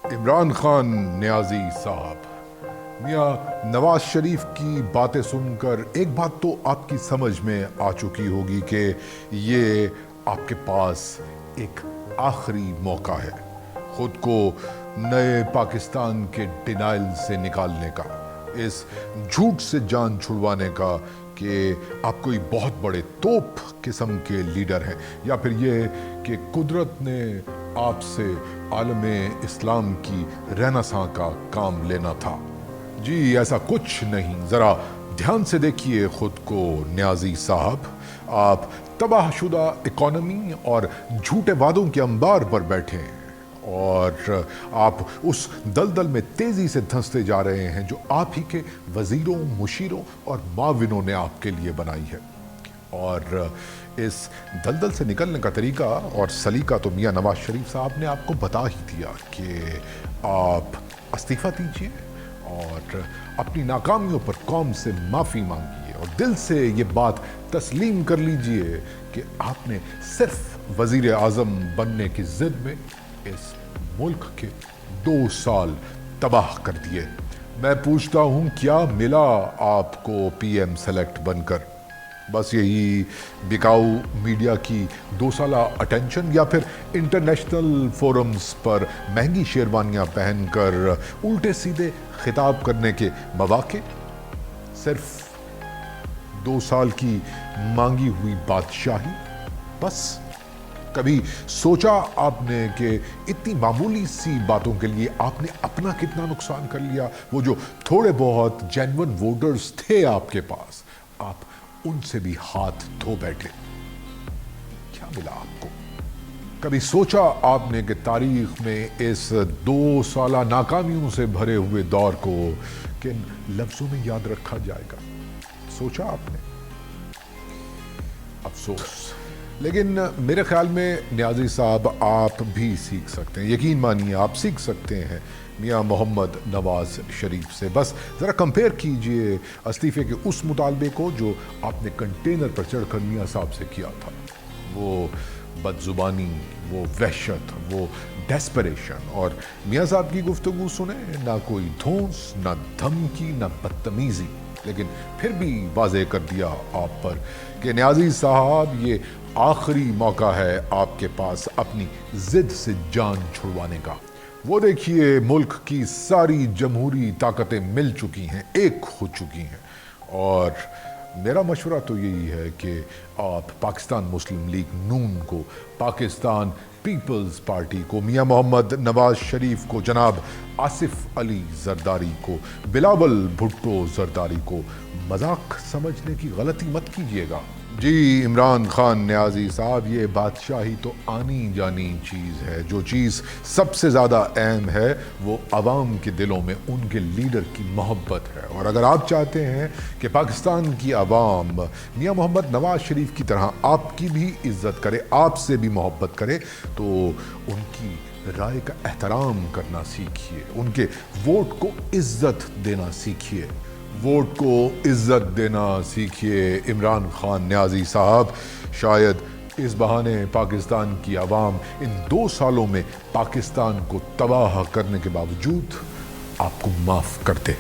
عمران خان نیازی صاحب، میاں نواز شریف کی باتیں سن کر ایک بات تو آپ کی سمجھ میں آ چکی ہوگی کہ یہ آپ کے پاس ایک آخری موقع ہے خود کو نئے پاکستان کے ڈینائل سے نکالنے کا، اس جھوٹ سے جان چھڑوانے کا کہ آپ کوئی بہت بڑے توپ قسم کے لیڈر ہیں، یا پھر یہ کہ قدرت نے آپ سے عالم اسلام کی رہنساں کا کام لینا تھا۔ جی ایسا کچھ نہیں، ذرا دھیان سے دیکھیے خود کو نیازی صاحب، آپ تباہ شدہ اکانومی اور جھوٹے وعدوں کے انبار پر بیٹھے ہیں اور آپ اس دلدل میں تیزی سے دھنستے جا رہے ہیں جو آپ ہی کے وزیروں، مشیروں اور معاونوں نے آپ کے لیے بنائی ہے، اور اس دلدل سے نکلنے کا طریقہ اور سلیقہ تو میاں نواز شریف صاحب نے آپ کو بتا ہی دیا کہ آپ استعفیٰ دیجیے اور اپنی ناکامیوں پر قوم سے معافی مانگیے اور دل سے یہ بات تسلیم کر لیجیے کہ آپ نے صرف وزیر اعظم بننے کی ضد میں اس ملک کے 2 سال تباہ کر دیے۔ میں پوچھتا ہوں کیا ملا آپ کو پی ایم سلیکٹ بن کر؟ بس یہی بکاؤ میڈیا کی 2 سالہ اٹینشن، یا پھر انٹرنیشنل فورمز پر مہنگی شیروانیاں پہن کر الٹے سیدھے خطاب کرنے کے مواقع؟ صرف 2 سال کی مانگی ہوئی بادشاہی بس؟ کبھی سوچا آپ نے کہ اتنی معمولی سی باتوں کے لیے آپ نے اپنا کتنا نقصان کر لیا؟ وہ جو تھوڑے بہت جینون ووٹرز تھے آپ کے پاس، آپ ان سے بھی ہاتھ دھو بیٹھے۔ کیا ملا آپ کو؟ کبھی سوچا آپ نے کہ تاریخ میں اس 2 سالہ ناکامیوں سے بھرے ہوئے دور کو کن لفظوں میں یاد رکھا جائے گا؟ سوچا آپ نے؟ افسوس۔ لیکن میرے خیال میں نیازی صاحب آپ بھی سیکھ سکتے ہیں، یقین مانیے آپ سیکھ سکتے ہیں میاں محمد نواز شریف سے۔ بس ذرا کمپیئر کیجئے استعفے کے اس مطالبے کو جو آپ نے کنٹینر پر چڑھ کر میاں صاحب سے کیا تھا۔ وہ بد زبانی، وہ وحشت، وہ ڈیسپریشن، اور میاں صاحب کی گفتگو سنیں، نہ کوئی دھونس، نہ دھمکی، نہ بدتمیزی، لیکن پھر بھی واضح کر دیا آپ پر کہ نیازی صاحب یہ آخری موقع ہے آپ کے پاس اپنی ضد سے جان چھڑوانے کا۔ وہ دیکھیے ملک کی ساری جمہوری طاقتیں مل چکی ہیں، ایک ہو چکی ہیں، اور میرا مشورہ تو یہی ہے کہ آپ پاکستان مسلم لیگ نون کو، پاکستان پیپلز پارٹی کو، میاں محمد نواز شریف کو، جناب آصف علی زرداری کو، بلاول بھٹو زرداری کو مذاق سمجھنے کی غلطی مت کیجیے گا۔ جی عمران خان نیازی صاحب، یہ بادشاہی تو آنی جانی چیز ہے۔ جو چیز سب سے زیادہ اہم ہے وہ عوام کے دلوں میں ان کے لیڈر کی محبت ہے، اور اگر آپ چاہتے ہیں کہ پاکستان کی عوام میاں محمد نواز شریف کی طرح آپ کی بھی عزت کرے، آپ سے بھی محبت کرے، تو ان کی رائے کا احترام کرنا سیکھیے، ان کے ووٹ کو عزت دینا سیکھیے، ووٹ کو عزت دینا سیکھیے عمران خان نیازی صاحب۔ شاید اس بہانے پاکستان کی عوام ان 2 سالوں میں پاکستان کو تباہ کرنے کے باوجود آپ کو معاف کر دے۔